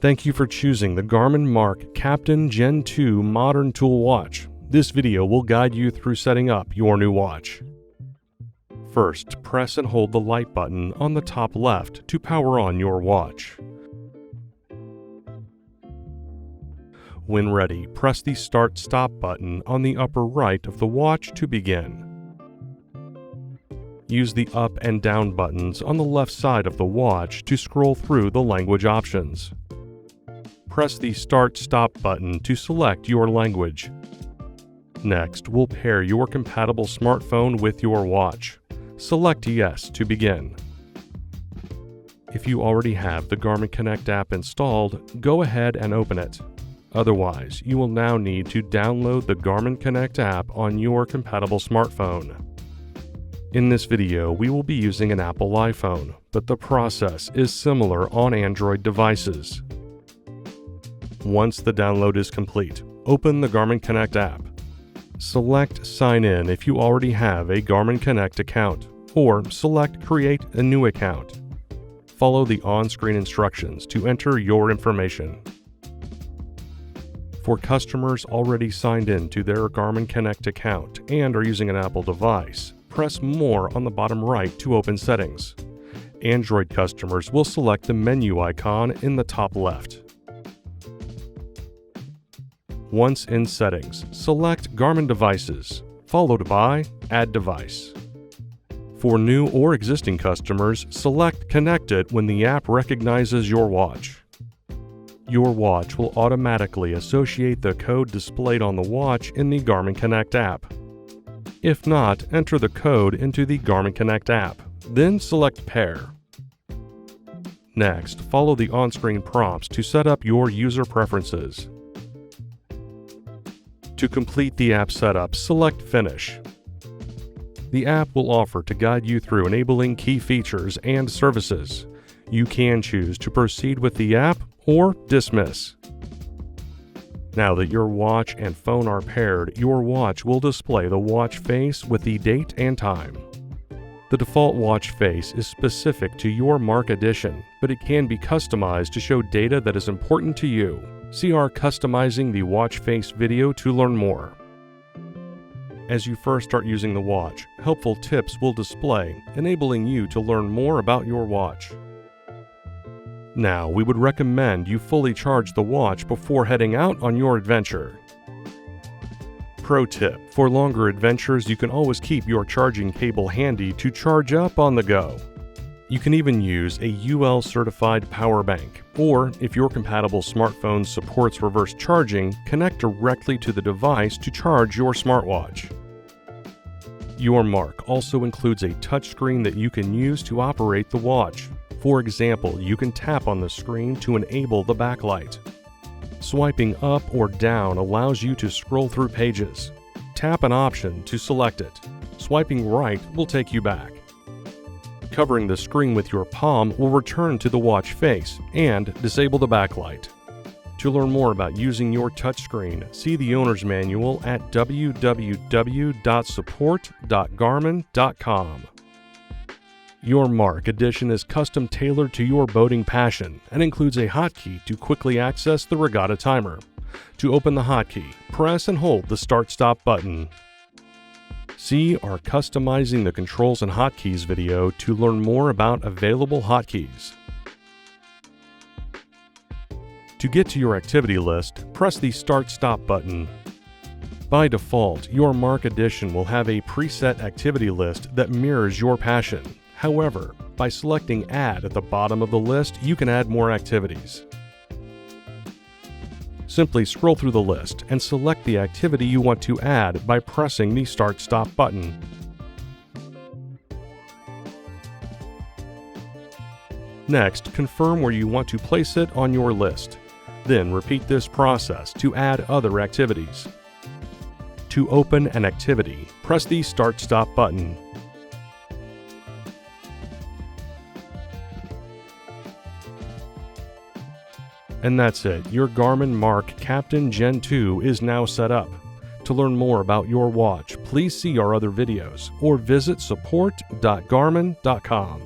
Thank you for choosing the Garmin MARQ Captain Gen 2 Modern Tool Watch. This video will guide you through setting up your new watch. First, press and hold the light button on the top left to power on your watch. When ready, press the Start/Stop button on the upper right of the watch to begin. Use the up and down buttons on the left side of the watch to scroll through the language options. Press the Start/Stop button to select your language. Next, we'll pair your compatible smartphone with your watch. Select Yes to begin. If you already have the Garmin Connect app installed, go ahead and open it. Otherwise, you will now need to download the Garmin Connect app on your compatible smartphone. In this video, we will be using an Apple iPhone, but the process is similar on Android devices. Once the download is complete, open the Garmin Connect app. Select Sign In if you already have a Garmin Connect account, or select Create a new account. Follow the on-screen instructions to enter your information. For customers already signed in to their Garmin Connect account and are using an Apple device, press More on the bottom right to open settings. Android customers will select the menu icon in the top left. Once in Settings, select Garmin Devices, followed by Add Device. For new or existing customers, select Connected when the app recognizes your watch. Your watch will automatically associate the code displayed on the watch in the Garmin Connect app. If not, enter the code into the Garmin Connect app, then select Pair. Next, follow the on-screen prompts to set up your user preferences. To complete the app setup, select Finish. The app will offer to guide you through enabling key features and services. You can choose to proceed with the app or dismiss. Now that your watch and phone are paired, your watch will display the watch face with the date and time. The default watch face is specific to your MARQ edition, but it can be customized to show data that is important to you. See our Customizing the Watch Face video to learn more. As you first start using the watch, helpful tips will display, enabling you to learn more about your watch. Now, we would recommend you fully charge the watch before heading out on your adventure. Pro tip: for longer adventures, you can always keep your charging cable handy to charge up on the go. You can even use a UL certified power bank, or if your compatible smartphone supports reverse charging, connect directly to the device to charge your smartwatch. Your MARQ also includes a touchscreen that you can use to operate the watch. For example, you can tap on the screen to enable the backlight. Swiping up or down allows you to scroll through pages. Tap an option to select it. Swiping right will take you back. Covering the screen with your palm will return to the watch face and disable the backlight. To learn more about using your touchscreen, see the owner's manual at www.support.garmin.com. Your MARQ edition is custom tailored to your boating passion and includes a hotkey to quickly access the regatta timer. To open the hotkey, press and hold the Start/Stop button. See our Customizing the Controls and Hotkeys video to learn more about available hotkeys. To get to your activity list, press the Start/Stop button. By default, your MARQ edition will have a preset activity list that mirrors your passion. However, by selecting Add at the bottom of the list, you can add more activities. Simply scroll through the list and select the activity you want to add by pressing the Start/Stop button. Next, confirm where you want to place it on your list. Then repeat this process to add other activities. To open an activity, press the Start/Stop button. And that's it, your Garmin MARQ Captain Gen 2 is now set up. To learn more about your watch, please see our other videos or visit support.garmin.com.